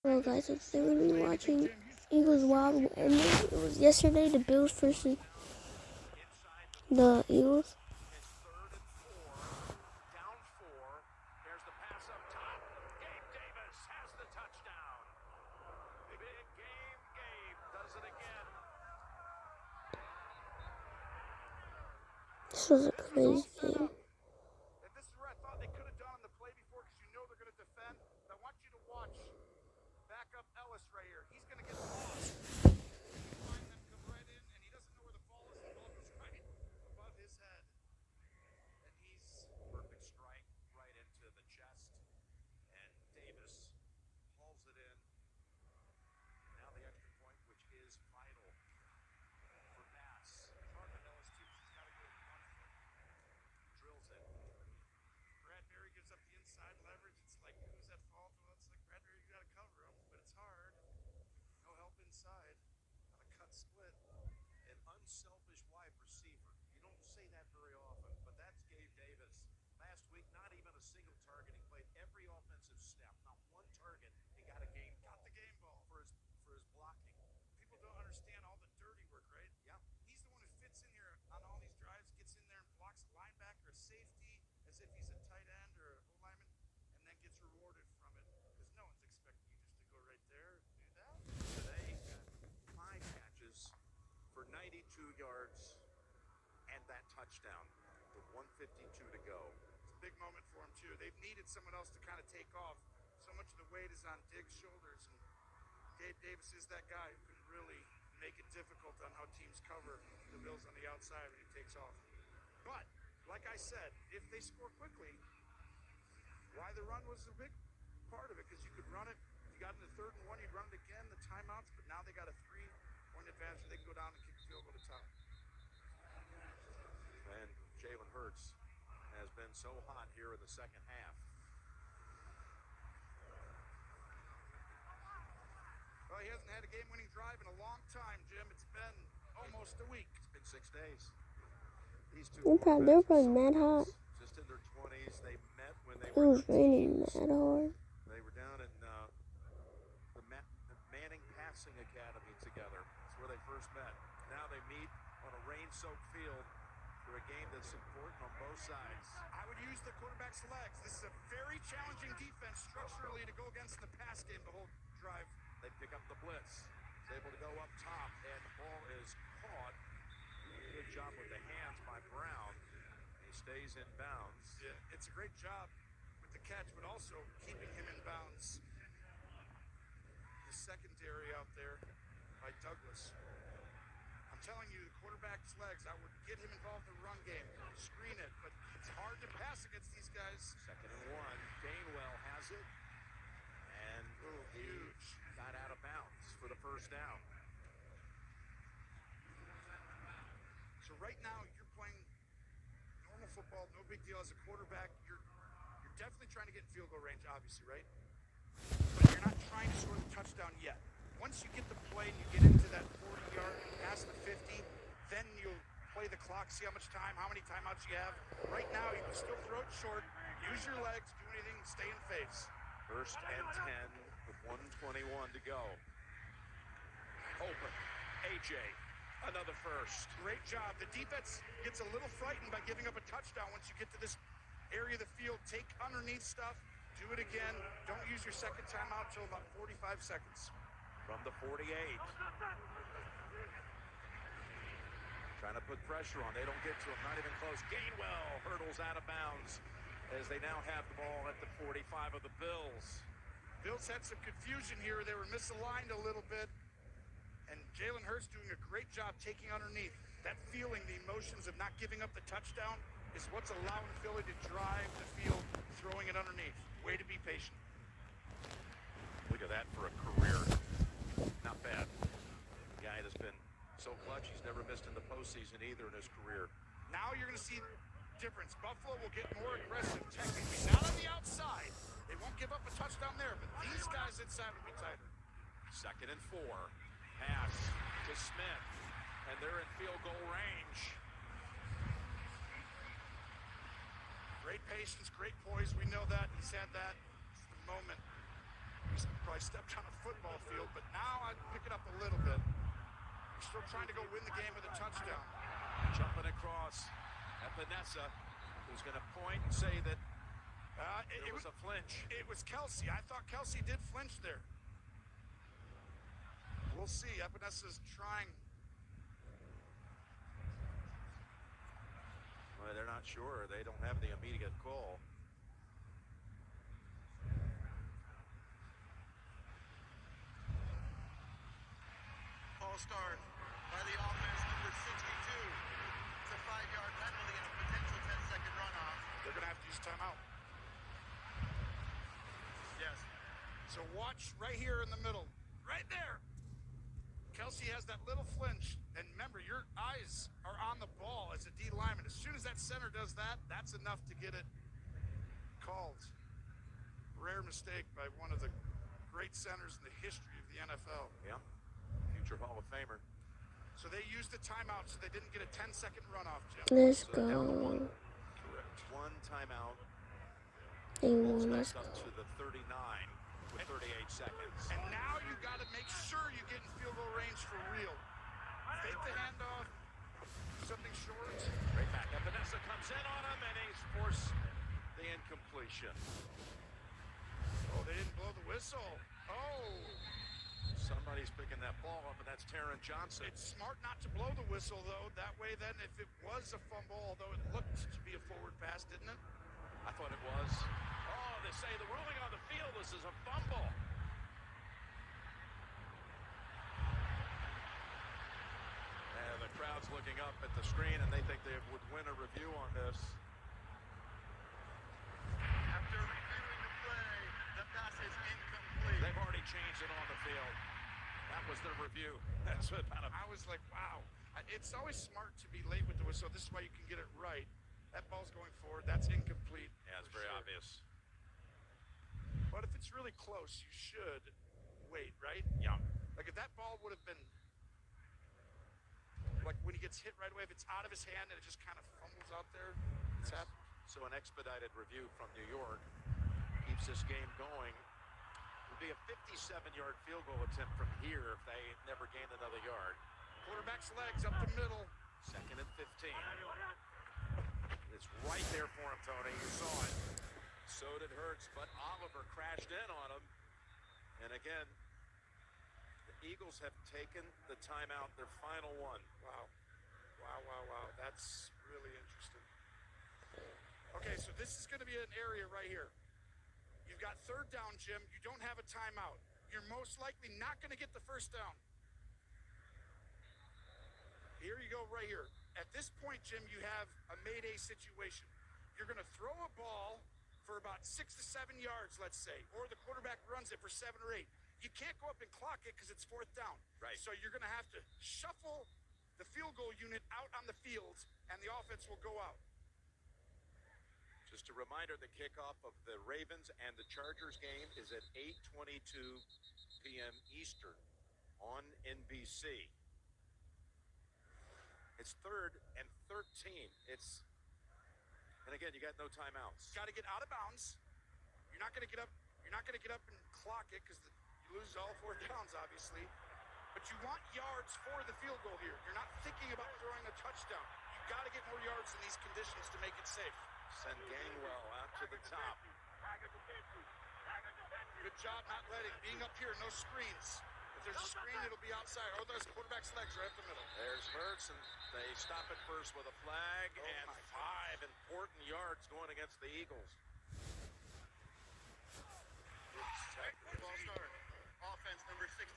Hello guys, so today we're going to be watching Eagles Wild, and it was yesterday, the Bills versus the Eagles. This was a crazy game. This is where I thought they could have done on the play before, because you know they're going to defend. But I want you to watch backup Ellis right here. He's going to get the ball. Find them, come right in, and he doesn't know where the ball is. The ball goes right above his head. And he's perfect strike right into the chest. And Davis hauls it in. Now the extra point, which is vital for Bass. It's hard on Ellis, too, because he's got to go to the front foot. Drills it. Bradbury gives up the inside leverage. It's like, who's at fault? Well, it's like Bradbury, you got to cover him, but it's hard. No help inside. On a cut split. An unselfish wide receiver. You don't say that very often, but that's Gabe Davis. Last week, not even a single target. He played every offensive snap. Not one target. He got the game ball for his blocking. People don't understand all the dirty work, right? Yeah. He's the one who fits in here on all these drives, gets in there and blocks a linebacker, a safety, as if he's a tight end or a O-lineman, and then gets rewarded from it, because no one's expecting you just to go right there and do that. Today, got 5 catches for 92 yards and that touchdown with 1:52 to go. It's a big moment for him, too. They've needed someone else to kind of take off. So much of the weight is on Diggs' shoulders, and Gabe Davis is that guy who can really make it difficult on how teams cover the Bills on the outside when he takes off. But, like I said, if they score quickly, why the run was a big part of it, because you could run it. You got into 3rd and 1, you'd run it again, the timeouts, but now they got a 3-point advantage. They can go down and kick the field goal to top. And Jalen Hurts has been so hot here in the second half. Well, he hasn't had a game-winning drive in a long time, Jim. It's been almost a week. It's been 6 days. These two They were probably mad hot. just in their 20s. They met when they It were was raining mad hard. They were down in the Manning Passing Academy together. That's where they first met. Now they meet on a rain-soaked field for a game that's important on both sides. I would use the quarterback's legs. This is a very challenging defense structurally to go against the pass game the whole drive. They pick up the blitz. He's able to go up top, and the ball is caught. Good job with the hands by Brown. He stays in bounds. Yeah, it's a great job with the catch, but also keeping him in bounds. The secondary out there by Douglas. I'm telling you, the quarterback's legs, I would get him involved in the run game, screen it, but it's hard to pass against these guys. 2nd and 1. Gainwell has it. And huge. Got out of bounds for the first down. So right now, you're playing normal football, no big deal as a quarterback. You're definitely trying to get in field goal range, obviously, right? But you're not trying to score the touchdown yet. Once you get the play and you get into that 40-yard, past the 50, then you'll play the clock, see how much time, how many timeouts you have. Right now, you can still throw it short, use your legs, do anything, stay in phase. 1st and 10 with 1:21 to go. Open. AJ. Another first. Great job. The defense gets a little frightened by giving up a touchdown once you get to this area of the field. Take underneath stuff. Do it again. Don't use your second timeout until about 45 seconds. From the 48. Trying to put pressure on. They don't get to him. Not even close. Gainwell hurdles out of bounds as they now have the ball at the 45 of the Bills. Bills had some confusion here. They were misaligned a little bit. And Jalen Hurts doing a great job taking underneath. That feeling, the emotions of not giving up the touchdown is what's allowing Philly to drive the field, throwing it underneath. Way to be patient. Look at that for a career. Not bad. A guy that's been so clutch, he's never missed in the postseason either in his career. Now you're going to see difference. Buffalo will get more aggressive technically. Not on the outside. They won't give up a touchdown there, but these guys inside will be tighter. 2nd and 4. Pass to Smith, and they're in field goal range. Great patience, great poise. We know that. He's had that. It's the moment. He's probably stepped on a football field, but now I'd pick it up a little bit. He's still trying to go win the game with a touchdown. Jumping across. Epinesa, who's going to point and say that it was a flinch. It was Kelsey. I thought Kelsey did flinch there. We'll see. Epinesa's trying. Well, they're not sure. They don't have the immediate call. False start by the offense, number 62. It's a 5-yard penalty and a potential 10-second runoff. They're going to have to use timeout. Yes. So watch right here in the middle. Right there. Kelsey has that little flinch. And remember, your eyes are on the ball as a D lineman. As soon as that center does that, that's enough to get it called. Rare mistake by one of the great centers in the history of the NFL. Yeah. Future Hall of Famer. So they used the timeout so they didn't get a 10-second runoff, Jim. Let's So down to one. go. Correct. One timeout. They Ball's won. back Let's up go. to the 39 with 38 seconds. And now you got to make sure you get in field goal range for real. Fake the handoff, something short. Right back. Epinesa comes in on him, and he's forced the incompletion. Oh, they didn't blow the whistle. Oh, Somebody's picking that ball up, and that's Taron Johnson. it's smart not to blow the whistle, though. That way, then, if it was a fumble, although it looked to be a forward pass, didn't it? I thought it was. Oh, they say the ruling on the field, this is a fumble. And the crowd's looking up at the screen, and they think they would win a review on this. After reviewing the play, the pass is incomplete. They've already changed it on the field. That was their review. That's what kind of... I was like, wow. It's always smart to be late with the whistle. This is why you can get it right. That ball's going forward. That's incomplete. Yeah, it's for very sure. obvious. But if it's really close, you should wait, right? Yeah. Like if that ball would have been, like when he gets hit right away, if it's out of his hand and it just kind of fumbles out there, it's happened. So an expedited review from New York keeps this game going. Would be a 57-yard field goal attempt from here if they never gained another yard. Quarterback's legs up the middle. 2nd and 15. It's right there for him, Tony. You saw it. So did Hurts, but Oliver crashed in on him. And again, the Eagles have taken the timeout, their final one. Wow. Wow, wow, wow. That's really interesting. Okay, so this is going to be an area right here. You've got 3rd down, Jim. You don't have a timeout. You're most likely not going to get the 1st down. Here you go right here. At this point, Jim, you have a mayday situation. You're going to throw a ball for about 6 to 7 yards, let's say, or the quarterback runs it for 7 or 8. You can't go up and clock it because it's 4th down. Right. So you're going to have to shuffle the field goal unit out on the field, and the offense will go out. Just a reminder, the kickoff of the Ravens and the Chargers game is at 8:22 p.m. Eastern on NBC. It's 3rd and 13. And again, you got no timeouts. Got to get out of bounds. You're not going to get up. You're not going to get up and clock it because you lose all 4 downs, obviously. But you want yards for the field goal here. You're not thinking about throwing a touchdown. You've got to get more yards in these conditions to make it safe. Send Gainwell out to the top. Good job not being up here, no screens. If there's a screen, it'll be outside. Oh, there's quarterback's legs right up the middle. There's Hurts, and they stop it first with a flag, Oh, and my 5 important yards going against the Eagles. False start. Offense, number 62.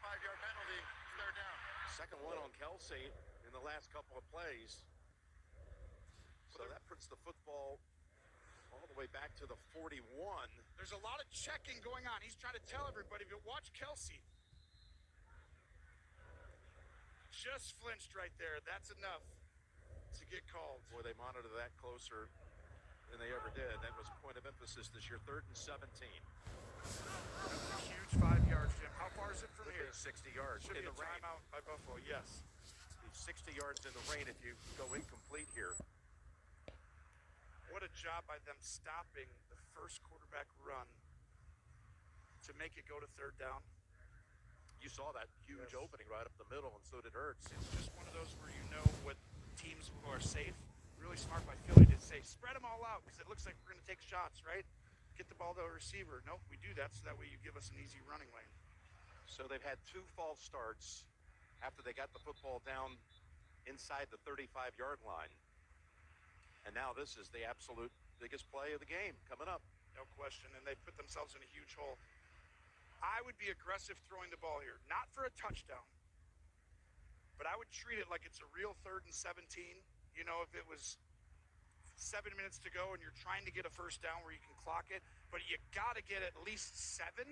5-yard penalty, 3rd down. Second one on Kelsey in the last couple of plays. So that puts the football all the way back to the 41. There's a lot of checking going on. He's trying to tell everybody, but watch Kelsey. Just flinched right there. That's enough to get called. Boy, they monitor that closer than they ever did. That was a point of emphasis this year. 3rd and 17. Huge 5 yards, Jim. How far is it from here? 60 yards Should in be the a rain. timeout by Buffalo, yes. 60 yards in the rain if you go incomplete here. What a job by them stopping the first quarterback run to make it go to third down. You saw that huge opening right up the middle, and so did Hurts. It's just one of those where you know what teams who are safe. Really smart by Philly to say, spread them all out because it looks like we're going to take shots, right? Get the ball to a receiver. Nope, we do that so that way you give us an easy running lane. So they've had 2 false starts after they got the football down inside the 35-yard line. And now this is the absolute biggest play of the game coming up. No question, and they put themselves in a huge hole. I would be aggressive throwing the ball here, not for a touchdown, but I would treat it like it's a real 3rd and 17. You know, if it was 7 minutes to go and you're trying to get a first down where you can clock it, but you got to get at least 7.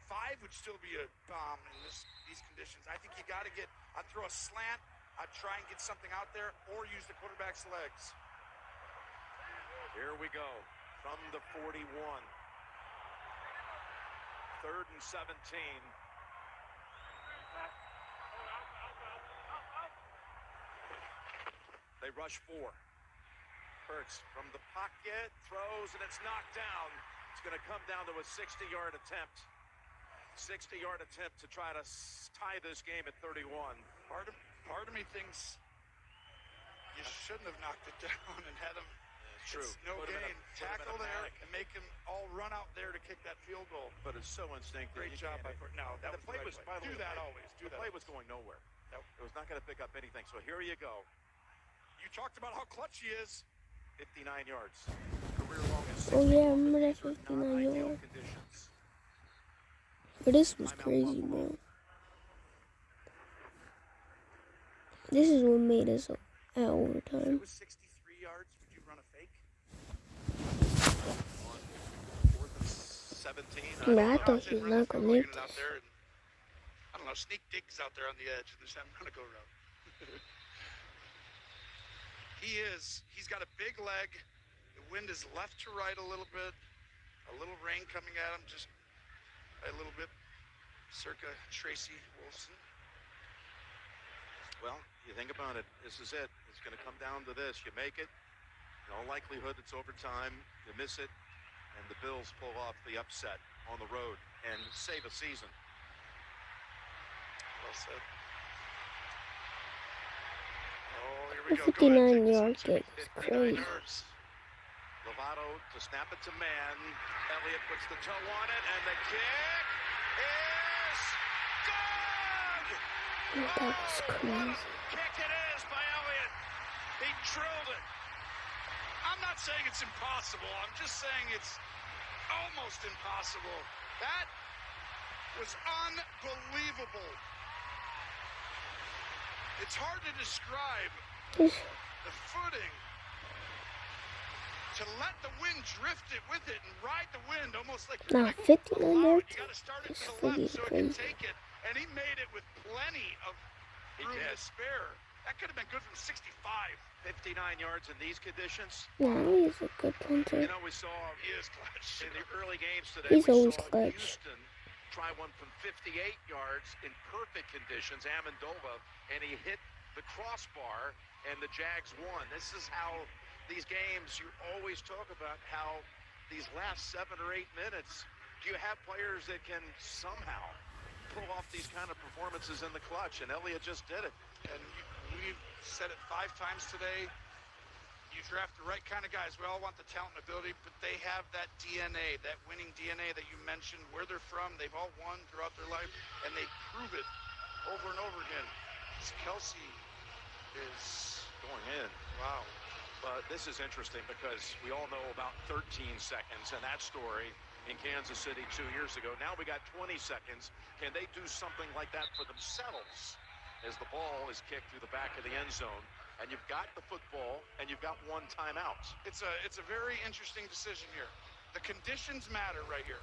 5 would still be a bomb in these conditions. I think you got to get, I'd throw a slant, I'd try and get something out there, or use the quarterback's legs. Here we go from the 41. 3rd and 17. They rush 4. Hurts from the pocket, throws, and it's knocked down. It's going to come down to a 60-yard attempt. 60-yard attempt to try to tie this game at 31. Part of me thinks you shouldn't have knocked it down and had him. True. It's no gain. Tackle there and make him all run out there to kick that field goal. But it's so instinctive. Great job by No, that the was play the right was, play. by the Do way, that always. Do the that. play was going nowhere. Nope. It was not going to pick up anything. So here you go. You talked about how clutch he is. 59 yards. Career longest. Oh yeah, I remember that 59 non-ideal yard. conditions. But this was crazy, bro. This is what made us at If it overtime. was 63 yards, would you run a fake? On 4th and 17. But I thought he was not gonna make Out this. there and, I don't know, sneak digs out there on the edge and just have him run a go route. He's got a big leg. The wind is left to right a little bit. A little rain coming at him, just a little bit, circa Tracy Wolfson. Well, you think about it, this is it. It's going to come down to this. You make it, in all likelihood it's overtime. You miss it, and the Bills pull off the upset on the road and save a season. Well said. Oh, here we The go. Go ahead, 59 yard take kick this. is crazy. Yards. Lovato to snap it to man. Elliott puts the toe on it, and the kick is good! That was crazy. Kick it is by Elliott. He drilled it. I'm not saying it's impossible. I'm just saying it's almost impossible. That was unbelievable. It's hard to describe the footing. To let the wind drift it with it and ride the wind almost like you're Nah, gonna 59 allow it. yards You gotta start it is to the pretty left so it can crazy. take it. And he made it with plenty of He room did. to spare. That could have been good from 65. 59 yards in these conditions. Nah, he's a good punter. You know, we saw He is clutch. in the early games today, He's we always saw clutch. Houston try one from 58 yards in perfect conditions, Amendola, and he hit the crossbar, and the Jags won. This is how these games, you always talk about how these last 7 or 8 minutes, do you have players that can somehow pull off these kind of performances in the clutch? And Elliott just did it. And we've said it 5 times today. You draft the right kind of guys. We all want the talent and ability, but they have that DNA, that winning DNA that you mentioned, where they're from. They've all won throughout their life, and they prove it over and over again. Kelsey is Going in. wow. But this is interesting because we all know about 13 seconds and that story in Kansas City 2 years ago. Now we got 20 seconds. Can they do something like that for themselves as the ball is kicked through the back of the end zone? And you've got the football and you've got 1 timeout. It's a very interesting decision here. The conditions matter right here.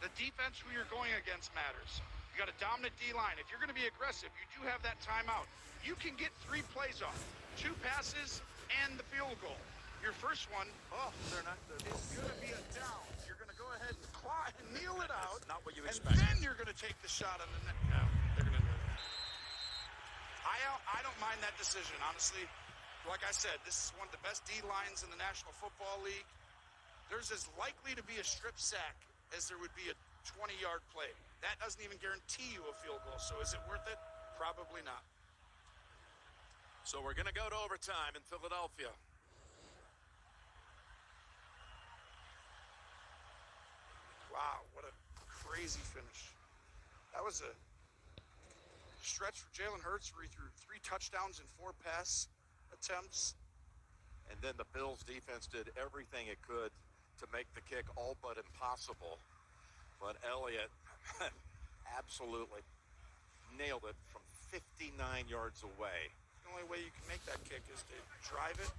The defense who you're going against matters. You got a dominant D-line. If you're going to be aggressive, you do have that timeout. You can get 3 plays off, 2 passes and the field goal. Your first one, They're not. is going to be a down. You're going to go ahead and claw and kneel it out. Not what you And expect. then you're going to take the shot on the net. No, they're going to do it. I don't mind that decision, honestly. Like I said, this is one of the best D-lines in the National Football League. There's as likely to be a strip sack as there would be a 20-yard play. That doesn't even guarantee you a field goal. So is it worth it? Probably not. So we're going to go to overtime in Philadelphia. Wow, what a crazy finish. That was a stretch for Jalen Hurts where he threw 3 touchdowns and 4 pass attempts. And then the Bills defense did everything it could to make the kick all but impossible. But Elliott absolutely nailed it from 59 yards away. The only way you can make that kick is to drive it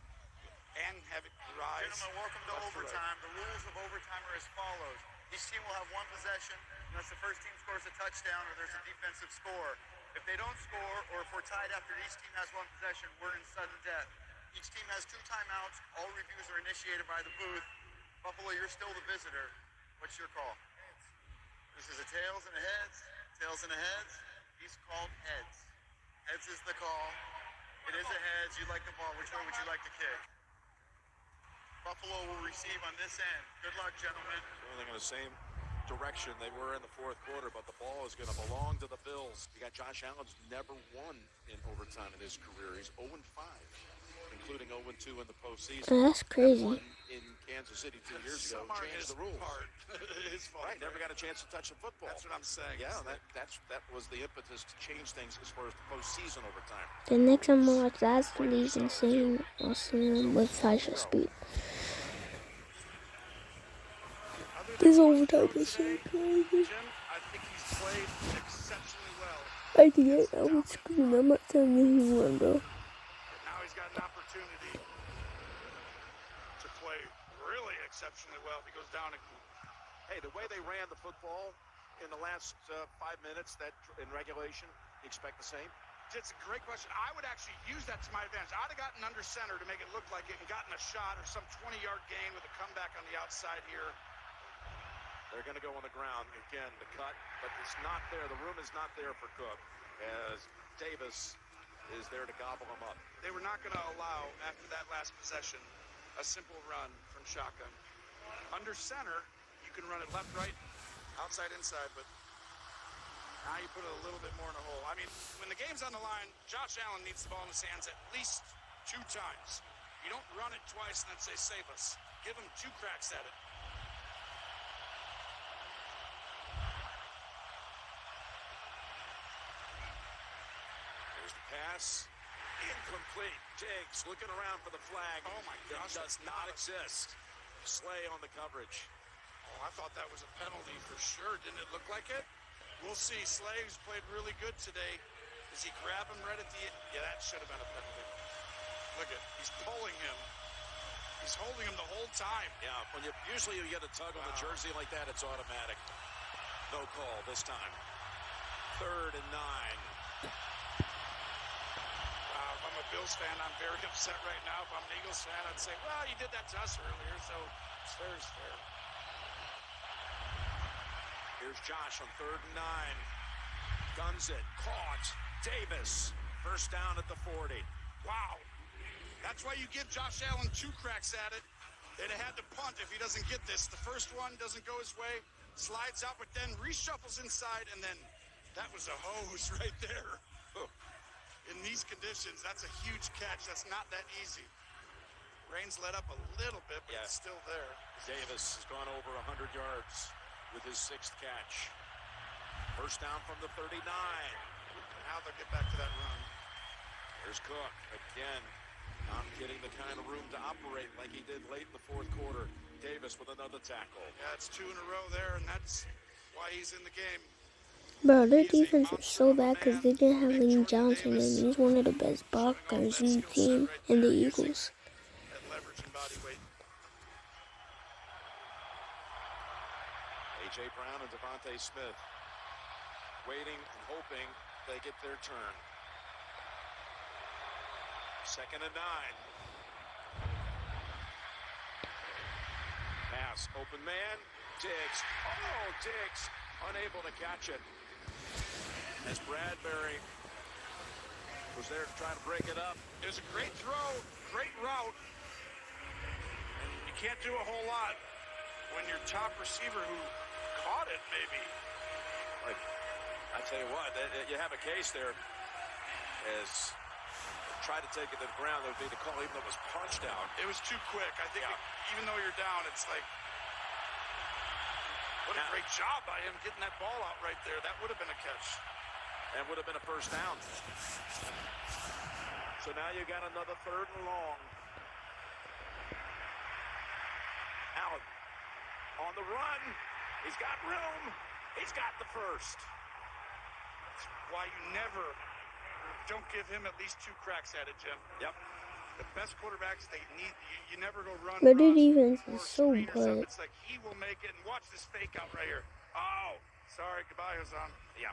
and have it rise. Gentlemen, welcome to left right. overtime. The rules of overtime are as follows. Each team will have 1 possession unless the first team scores a touchdown or there's a defensive score. If they don't score, or if we're tied after each team has 1 possession, we're in sudden death. Each team has 2 timeouts. All reviews are initiated by the booth. Buffalo, you're still the visitor. What's your call? This is a tails and a heads. Tails and a heads. He's called heads. Heads is the call. It is a heads. You like the ball. Which way would you like to kick? Buffalo will receive on this end. Good luck, gentlemen. Going in the same direction they were in the fourth quarter, but the ball is going to belong to the Bills. You got Josh Allen's never won in overtime in his career. He's 0-5, including 0-2 in the postseason. That's crazy. That one in Kansas City 2 years ago Some are changed his the rules. part. His fault. Right, never got a chance to touch a football. That's what I'm saying. Yeah, that was the impetus to change things as far as the postseason overtime. The next time I watch that's League Insane, I'll see him with Sasha Speed. This overtime is so crazy. Jim, I think he's played exceptionally well. I can get I would scream. I'm not telling you he won, bro. Now he's got an opportunity to play really exceptionally well if he goes down and Hey, the way they ran the football in the last 5 minutes, that in regulation, you expect the same? it's a great question. I would actually use that to my advantage. I'd have gotten under center to make it look like it and gotten a shot or some 20-yard gain with a comeback on the outside here. They're going to go on the ground again, the cut, but it's not there. The room is not there for Cook as Davis is there to gobble him up. They were not going to allow, after that last possession, a simple run from shotgun. Under center, you can run it left, right, outside, inside, but now you put it a little bit more in a hole. I mean, when the game's on the line, Josh Allen needs the ball in his hands at least 2 times. You don't run it twice and then say, save us. Give him 2 cracks at it. There's the pass. Incomplete. Diggs looking around for the flag. Oh, my gosh. It does not exist. Slay on the coverage. Oh, I thought that was a penalty for sure. Didn't it look like it? We'll see. Slay's played really good today. Does he grab him right at the end? Yeah, that should have been a penalty. Look at, he's pulling him. He's holding him the whole time. Yeah, when you usually you get a tug on the jersey like that, it's automatic. No call this time. 3rd and 9. Wow, if I'm a Bills fan, I'm very upset right now. If I'm an Eagles fan, I'd say, well, you did that to us earlier, so it's fair is fair. Here's Josh on 3rd and 9. Guns it. Caught. Davis. First down at the 40. Wow. That's why you give Josh Allen 2 cracks at it. They'd have had to punt if he doesn't get this. The first one doesn't go his way, slides out, but then reshuffles inside, and then that was a hose right there. In these conditions, that's a huge catch. That's not that easy. Rain's let up a little bit, but it's still there. Davis has gone over 100 yards with his 6th catch. First down from the 39. Now they'll get back to that run. There's Cook again. Not getting the kind of room to operate like he did late in the 4th quarter. Davis with another tackle. Yeah, it's 2 in a row there, and that's why he's in the game. Bro, their defense is so bad because they didn't have Lane Johnson, and he's one of the best blockers in the team in the Eagles. That leverage and body weight. A.J. Brown and Devontae Smith waiting and hoping they get their turn. 2nd and 9. Pass, open man, Diggs. Oh, Diggs unable to catch it. As Bradbury was there to try to break it up. It was a great throw, great route. And you can't do a whole lot when your top receiver, who caught it, maybe. Like, I tell you what, you have a case there as try to take it to the ground. That would be the call, even though it was punched out. It was too quick. I think even though you're down, it's like, what a great job by him getting that ball out right there. That would have been a catch. And would have been a first down. So now you got another 3rd and long. Allen on the run. He's got room. He's got the first. That's why you never don't give him at least 2 cracks at it, Jim. Yep. The best quarterbacks, they need, you never go run. But their run, defense or is so screen or something. good. It's like he will make it. And watch this fake out right here. Oh, sorry. Goodbye, Hassan. Yeah.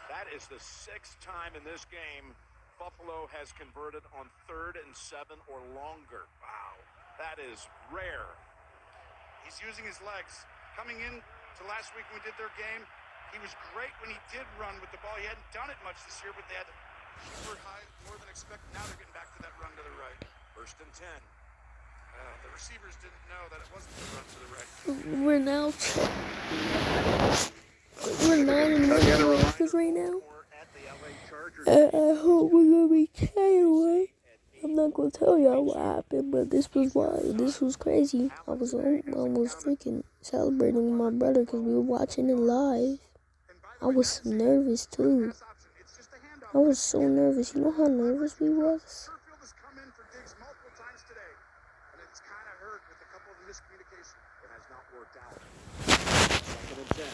That is the 6th time in this game Buffalo has converted on 3rd and 7 or longer. Wow. That is rare. He's using his legs. Coming in to last week when we did their game, he was great when he did run with the ball. He hadn't done it much this year, but they had to super high, more than expected. Now they're getting back to that run to the right. 1st and 10. The receivers didn't know that it wasn't the run to the right. We're now. We're 9-1 Raptors right now. I hope we're gonna be carried away. I'm not gonna tell y'all what happened, but this was wild. This was crazy. I was freaking celebrating with my brother because we were watching it live. I was nervous too. I was so nervous. You know how nervous we was? Sherfield has come in for Diggs multiple times today, and it's kind of hurt with a couple of miscommunication. It has not worked out. 2nd and 10.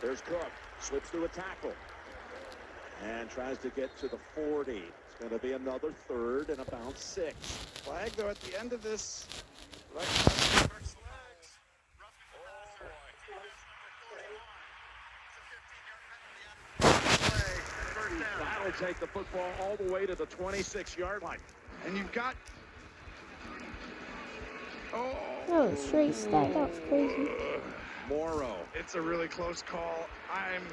There's Cook. Slips through a tackle. And tries to get to the 40. It's going to be another 3rd and about 6. Flag, though, at the end of this. Right. That'll take the football all the way to the 26-yard line. And you've got... Oh, straight stack. That was crazy. Morrow. It's a really close call. I'm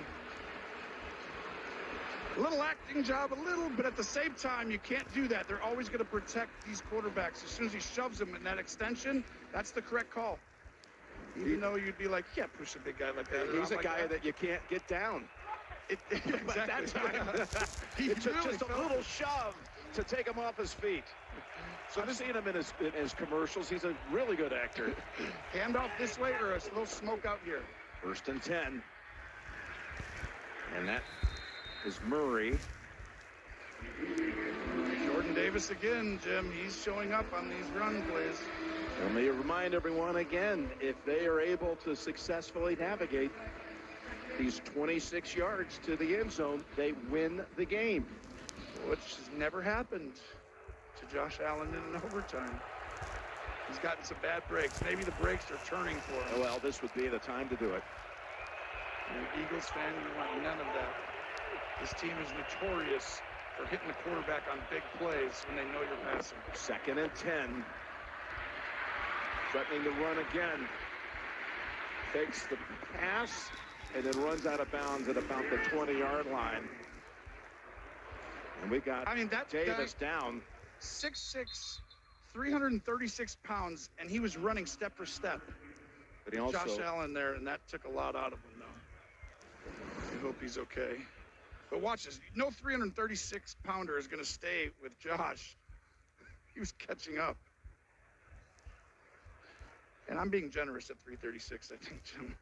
a little acting job, but at the same time, you can't do that. They're always going to protect these quarterbacks. As soon as he shoves them in that extension, that's the correct call. Even though you'd be like, you can't push a big guy like that. He's a guy that you can't get down. Exactly. But that time, it took just a little shove to take him off his feet. So I've seen him in his commercials. He's a really good actor. Handoff this way or a little smoke out here. 1st and 10. And that is Murray. Jordan Davis again, Jim. He's showing up on these run plays. Let me remind everyone again, if they are able to successfully navigate these 26 yards to the end zone, they win the game. Which has never happened to Josh Allen in an overtime. He's gotten some bad breaks. Maybe the breaks are turning for him. Well, this would be the time to do it. You're an Eagles fan, you want none of that. This team is notorious for hitting the quarterback on big plays when they know you're passing. 2nd and 10. Threatening to run again. Takes the pass and then runs out of bounds at about the 20-yard line. And we got that Davis guy, down. 6'6", 336 pounds, and he was running step for step. But he also, Josh Allen there, and that took a lot out of him, though. I hope he's okay. But watch this. No 336-pounder is going to stay with Josh. He was catching up. And I'm being generous at 336, I think, Jim.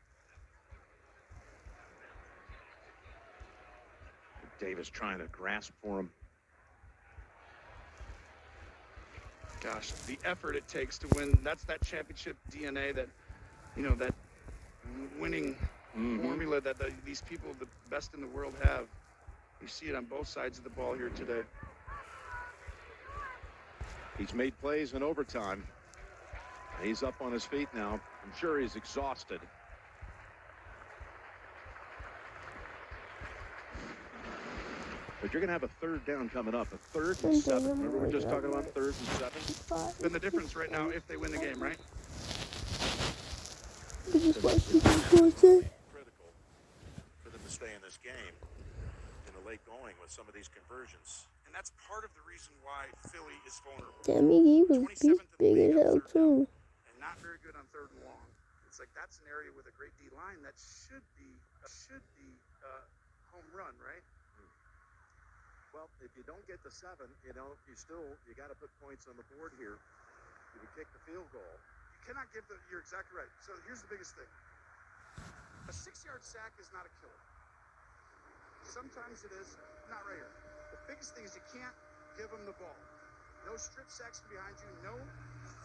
Davis trying to grasp for him. Gosh, the effort it takes to win. That's that championship DNA, that, that winning formula that these people, the best in the world, have. You see it on both sides of the ball here today. He's made plays in overtime. He's up on his feet now. I'm sure he's exhausted. But you're going to have a 3rd down coming up. A 3rd and 7. Remember we were just talking about 3rd and 7? Been the difference right now if they win the game, right? Critical for them to stay in this game in the late going with some of these conversions. And that's part of the reason why Philly is vulnerable. Damn, he was big as hell too. And not very good on 3rd and long. It's like that's an area with a great D line that should be home run, right? Well, if you don't get the 7, you got to put points on the board here. You would kick the field goal. You cannot give you're exactly right. So here's the biggest thing. A 6-yard sack is not a killer. Sometimes it is, not right here. The biggest thing is you can't give them the ball. No strip sacks from behind you. No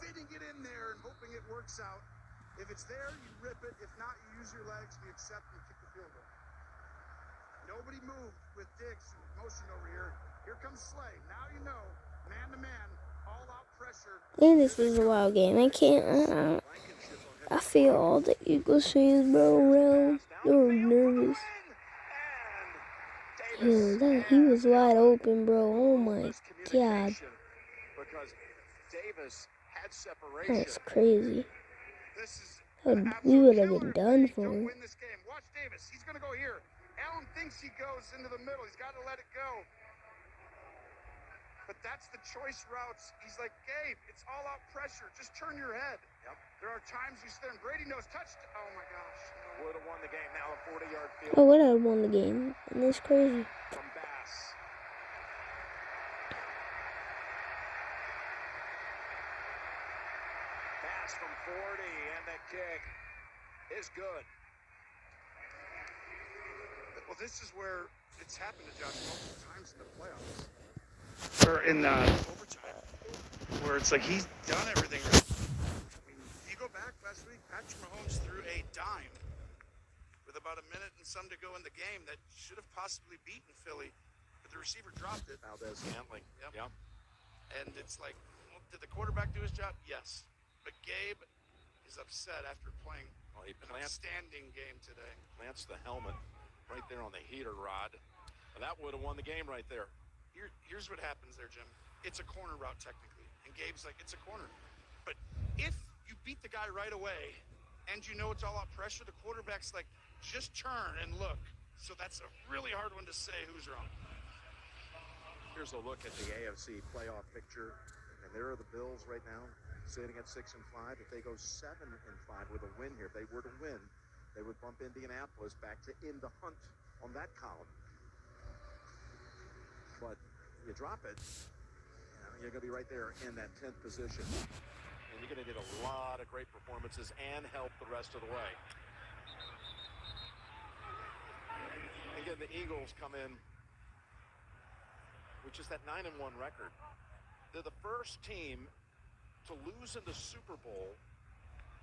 fitting it in there and hoping it works out. If it's there, you rip it. If not, you use your legs, you accept and kick the field goal. Nobody moved with Diggs motion over here. Here comes Slay. Now you know, man to man, all out pressure. And this was a wild game. I feel all the Eagles fans, bro, around. They were nervous. Yeah, he was wide open, bro. Oh my God. Because Davis had separation. That's crazy. This is We would have been done for Don't him. win this game. Watch Davis. He's going to go here. Allen thinks he goes into the middle. He's got to let it go. But that's the choice routes. He's like, Gabe, it's all out pressure. Just turn your head. Yep. There are times you sit there and Brady knows touched. Oh my gosh. Would have won the game. Now a 40-yard field I would have won the game. And it's crazy. from Bass. Bass from 40, and the kick is good. Well, this is where it's happened to Josh multiple times in the playoffs. Or in overtime. Where it's like he's done everything right. I mean, you go back last week, Patrick Mahomes threw a dime with about a minute and some to go in the game that should have possibly beaten Philly, but the receiver dropped it. Valdez Scantling. Yep. And it's like, well, did the quarterback do his job? Yes. But Gabe is upset after playing Well, he an plants outstanding game today. the helmet right there on the heater rod. And that would have won the game right there. Here's what happens there, Jim. It's a corner route technically. And Gabe's like, it's a corner. But if you beat the guy right away and you know it's all out pressure, the quarterback's like, just turn and look. So that's a really hard one to say who's wrong. Here's a look at the AFC playoff picture. And there are the Bills right now, sitting at 6-5. If they go 7-5 with a win here, if they were to win, they would bump Indianapolis back to in the hunt on that column. But you drop it, you're going to be right there in that 10th position. And you're going to get a lot of great performances and help the rest of the way. Again, the Eagles come in, which is that 9-1 record. They're the first team to lose in the Super Bowl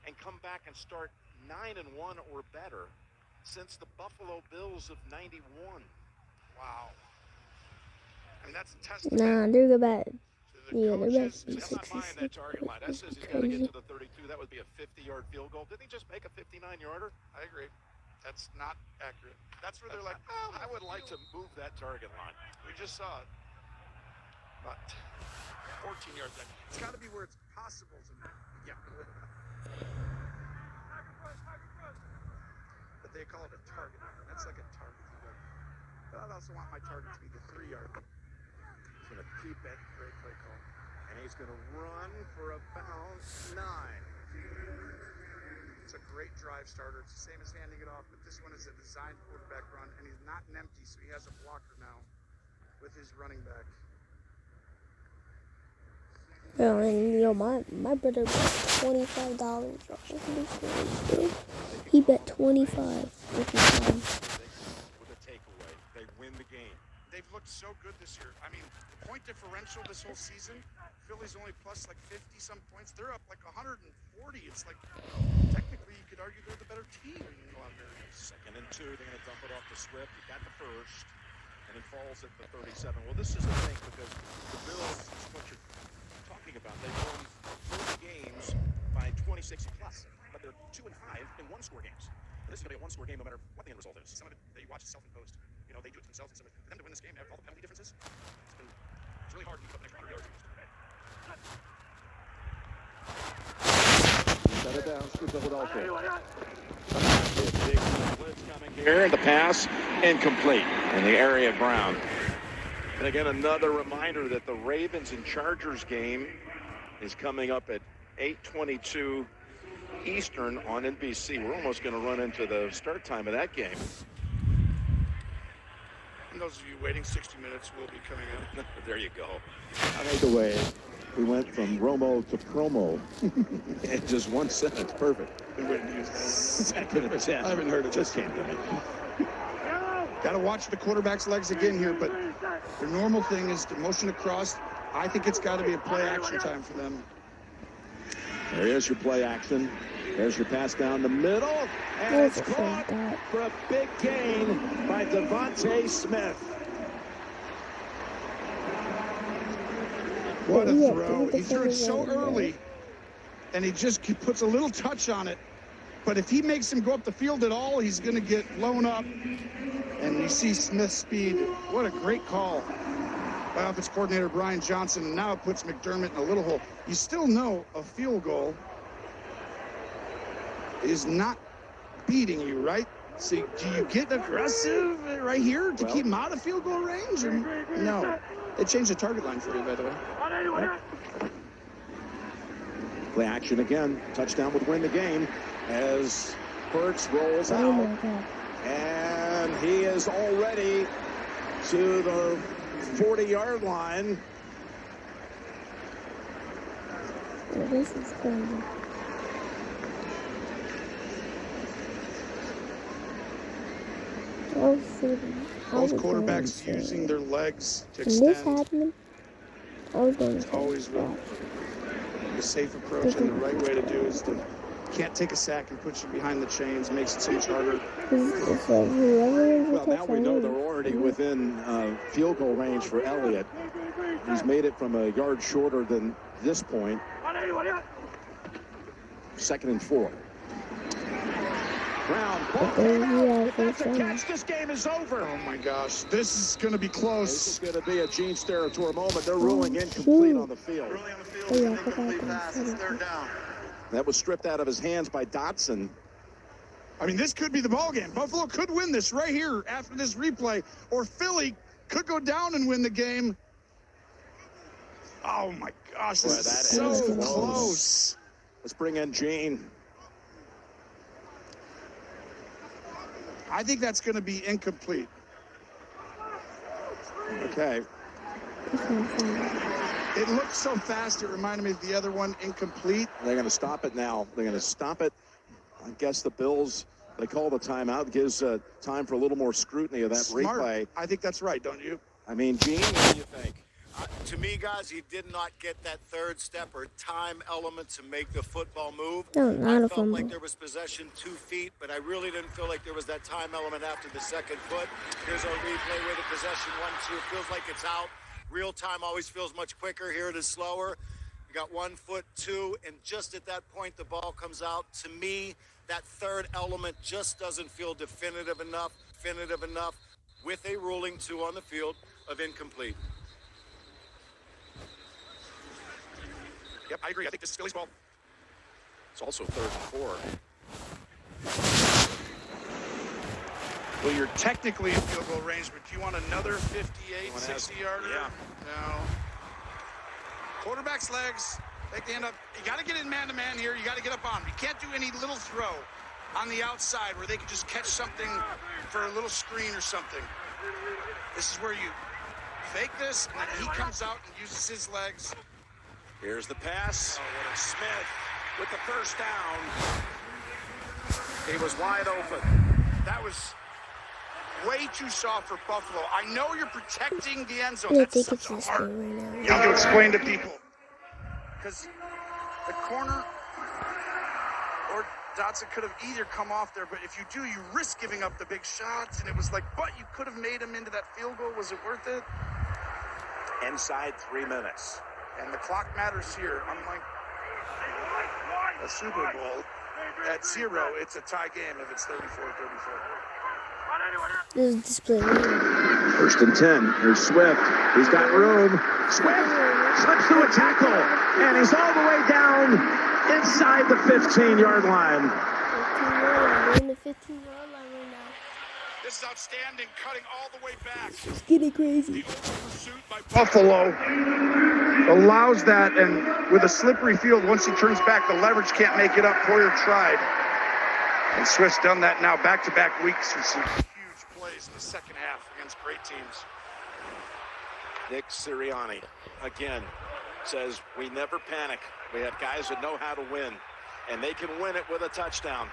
and come back and start 9-1 or better since the Buffalo Bills of '91. Wow. I mean, that's a testament. Nah, they're good bad. to the Yeah, they're coaches. bad. I'm not buying that target line. That says he's got to get to the 32. That would be a 50-yard field goal. Didn't he just make a 59-yarder? I agree. That's not accurate. That's where they're like, oh, I would like to move that target line. we just saw it. But 14 yards. It's got to be where it's possible to make. Yeah. But they call it a target. That's like a target. But I'd also want my target to be the 3-yard. He's going to keep it. Great play call. And he's going to run for about 9. It's a great drive starter. It's the same as handing it off, but this one is a designed quarterback run, and he's not an empty, so he has a blocker now with his running back. Bro, and my brother bet $25. He bet 25 with his son. With a takeaway. They win the game. They've looked so good this year. I mean, the point differential this whole season, Philly's only plus like 50-some points. They're up like 140. It's like, technically, you could argue they're the better team in a lot of areas. 2nd and 2. They're going to dump it off to Swift. He got the first. And he falls at the 37. Well, this is the thing, because the Bills, is what you're talking about. They won 30 games by 26 plus. But they're 2-5 in one-score games. And this is going to be a one-score game no matter what the end result is. Some of it, they watch it self-imposed. You know, they do it themselves. And some of it, for them to win this game, have all the penalty differences, it's really hard to keep up an extra 100 yards. Shut it down to Philadelphia. Big blitz coming here. The pass incomplete in the area of Brown. And again, another reminder that the Ravens and Chargers game is coming up at 8:22 Eastern on NBC. We're almost going to run into the start time of that game. And those of you waiting 60 minutes will be coming in. There you go. I like the way we went from Romo to promo in just one sentence. Perfect. Been waiting to use that. Second and 10. I haven't heard it. Just can't do it. Got to watch the quarterback's legs again here, but the normal thing is to motion across. I think it's got to be a play action time for them. There is your play action. There's your pass down the middle. And it's That's a caught bad. for a big gain by Devontae Smith. What a Yeah, throw. the He threw it so defender right early, and he puts a little touch on it. But if he makes him go up the field at all, he's going to get blown up. And you see Smith's speed. What a great call by offense coordinator Brian Johnson. And now it puts McDermott in a little hole. You still know a field goal is not beating you, right? So do you get aggressive right here to keep him out of field goal range? Or no. They changed the target line for you, by the way. Play action again. Touchdown would win the game as Hurts rolls Oh my out. god. And he is already to the 40-yard line. Yeah, this is crazy. I was thinking, Both quarterbacks using their legs to when this extend. happened, I was going to say, Always will. The safe approach and the right way to do is to can't take a sack and put you behind the chains. Makes it so much harder. it's like whoever Well, now we know they're already within field goal range for Elliott. He's made it from a yard shorter than this point. 2nd and 4. Brown, ball came out. If that's a catch, this game is over. Oh my gosh, this is going to be This close. is going to be a Gene Steratore moment. They're ruling incomplete on the field. Early on the field, Oh, yeah, I incomplete forgot pass. that. It's third down. That was stripped out of his hands by Dotson. I mean, this could be the ball game. Buffalo could win this right here after this replay, or Philly could go down and win the game. Oh my gosh, this Boy, is that so is close. close. Let's bring in Gene. I think that's going to be incomplete. Okay. It looked so fast, it reminded me of the other one, incomplete. They're going to stop it now. They're going to stop it. I guess the Bills, they call the timeout. Gives time for a little more scrutiny of that Smart. replay. I think that's right, don't you? I mean, Gene, what do you think? To me, guys, he did not get that third step or time element to make the football move. No, I not a felt like fumble. there was possession 2 feet, but I really didn't feel like there was that time element after the second foot. Here's our replay with the possession 1-2. It feels like it's out. Real time always feels much quicker. Here it is slower. You got 1 foot, 2, and just at that point, the ball comes out. To me, that third element just doesn't feel definitive enough with a ruling 2 on the field of incomplete. Yep, I agree. I think this is Philly's ball. It's also 3rd and 4. Well, you're technically in field goal range, but do you want another 58, 60-yarder? Yeah. No. Quarterback's legs, they end up, you got to get in man-to-man here. You got to get up on him. You can't do any little throw on the outside where they can just catch something for a little screen or something. This is where you fake this, and then he comes out and uses his legs. Here's the pass. Smith with the first down. He was wide open. That was way too soft for Buffalo. I know you're protecting the end zone. I That's think such it's a this hard. game right now. You have to explain to people. Because the corner or Dotson could have either come off there, but if you do, you risk giving up the big shots. And it was like, but you could have made him into that field goal. Was it worth it? Inside 3 minutes. And the clock matters here. Unlike a Super Bowl, at 0, it's a tie game if it's 34-34. This is display. 1st and 10. Here's Swift. He's got room. Swift slips through a tackle, and he's all the way down inside the 15-yard line. 15-yard line. We're in the 15-yard line right now. this is outstanding, cutting all the way back. It's getting crazy. The over-pursuit by Buffalo allows that, and with a slippery field, once he turns back, the leverage can't make it up. Poyer tried. And Swift's done that now back-to-back weeks with some huge plays in the second half against great teams. Nick Sirianni, again, says we never panic. We have guys that know how to win, and they can win it with a touchdown.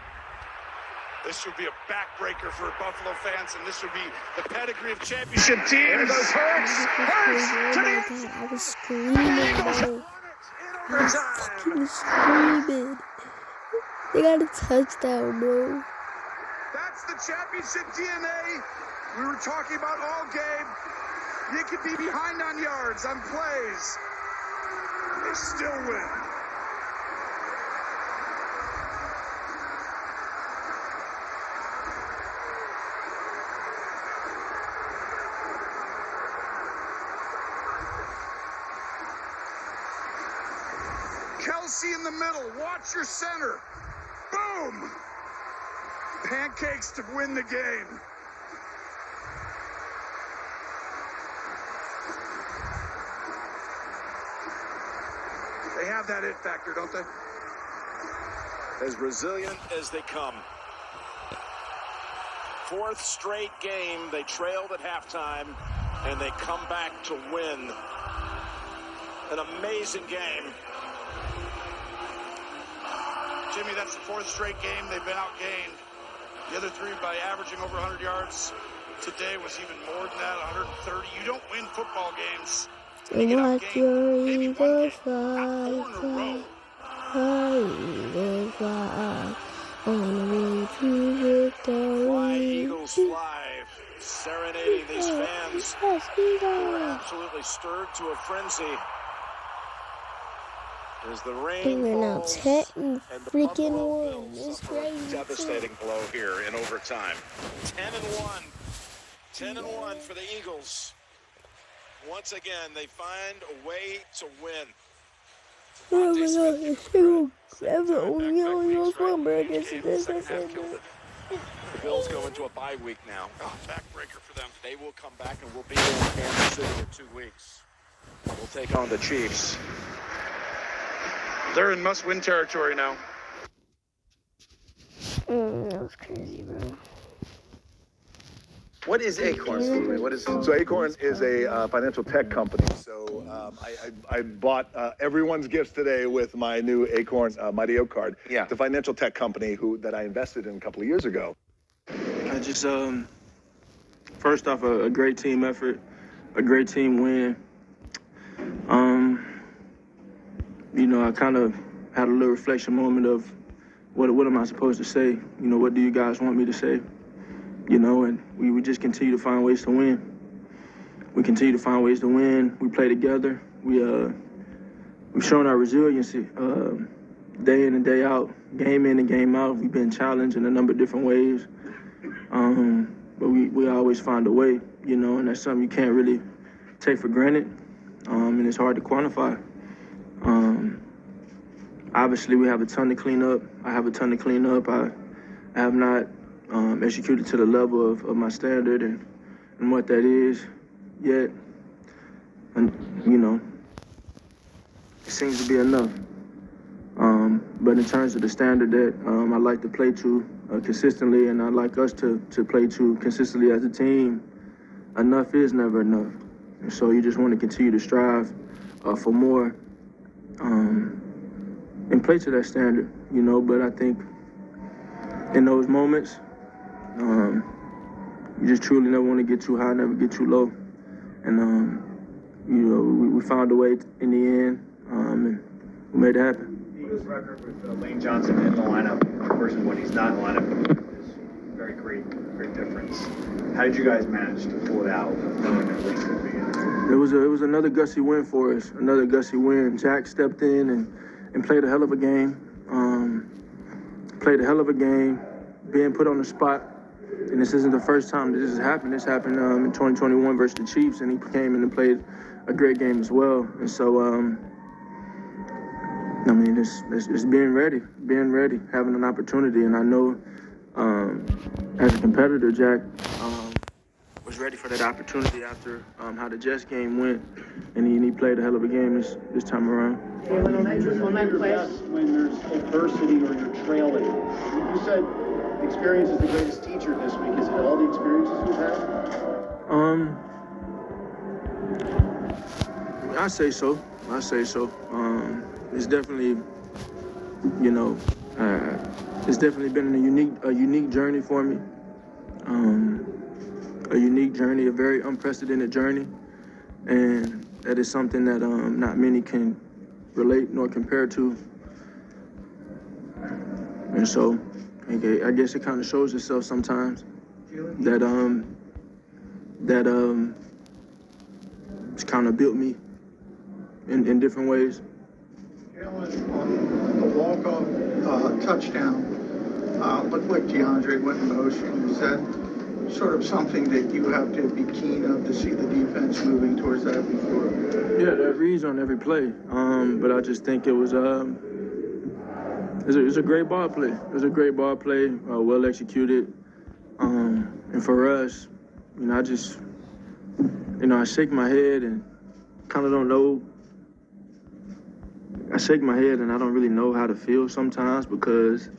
This would be a backbreaker for Buffalo fans, and this would be the pedigree of championship teams. I was screaming, bro. I was fucking screaming. They got a touchdown, bro. That's the championship DNA we were talking about all game. You could be behind on yards, on plays. They still win. Kelsey in the middle. Watch your center. Boom! Pancakes to win the game. They have that it factor, don't they? As resilient as they come. Fourth straight game, they trailed at halftime, and they come back to win. An amazing game. Jimmy, that's the fourth straight game they've been outgained. The other three by averaging over 100 yards. Today was even more than that, 130. You don't win football games. And watch your eagles fly, eagles fly, on the way to victory. Fly, Eagles, fly. Serenading these fans who are absolutely stirred to a frenzy. As the rain We're now falls, 10 and the freaking Buffalo one. Bills It's suffer a crazy. devastating blow here in overtime. 10-1. 10-1 for the Eagles. Once again, they find a way to win. Oh my god, it's so The Bills go into a bye week now. Oh, backbreaker for them. They will come back and we'll be in Kansas City in 2 weeks. We'll take on the Chiefs. They're in must-win territory now. That was crazy, bro. What is Acorn? What is So Acorn is a financial tech company. So I bought everyone's gifts today with my new Acorn Mighty Oak card. Yeah. It's a financial tech company that I invested in a couple of years ago. I just, first off, a great team effort, a great team win. You know, I kind of had a little reflection moment of what am I supposed to say? You know, what do you guys want me to say? You know, and we just continue to find ways to win. We continue to find ways to win. We play together. We've shown our resiliency day in and day out, game in and game out. We've been challenged in a number of different ways, but we always find a way, you know, and that's something you can't really take for granted, and it's hard to quantify. Obviously, we have a ton to clean up. I have a ton to clean up. I have not executed to the level of my standard and what that is yet. And, you know, it seems to be enough. But in terms of the standard that I like to play to consistently, and I'd like us to play to consistently as a team, enough is never enough. And so you just want to continue to strive for more and play to that standard, you know. But I think in those moments, you just truly never want to get too high, never get too low. And, you know, we found a way in the end, and we made it happen. Eagles record with Lane Johnson in the lineup versus when he's not in the lineup is very great difference. How did you guys manage to pull it out, knowing at least at the beginning? It was another gutsy win for us, another gutsy win. Jack stepped in and played a hell of a game. Being put on the spot. And this isn't the first time that this has happened. This happened in 2021 versus the Chiefs, and he came in and played a great game as well. And so, I mean, it's being ready, having an opportunity. And I know as a competitor, Jack was ready for that opportunity after how the Jets game went, and he played a hell of a game this time around. On that play, when there's adversity or you're trailing, you said experience is the greatest teacher this week. Is it all the experiences you've had? I say so. It's definitely, it's definitely been a unique journey for me. A unique journey, a very unprecedented journey, and that is something that not many can relate nor compare to. And so, I guess it kind of shows itself sometimes that it's kind of built me in different ways. Jalen, on the walk-off touchdown, looked like DeAndre went in motion. Is that sort of something that you have to be keen of to see the defense moving towards that before? Yeah, there are reads on every play, but I just think it was a great ball play. It was a great ball play, well executed, and for us, I just, I shake my head and kind of don't know. I shake my head and I don't really know how to feel sometimes because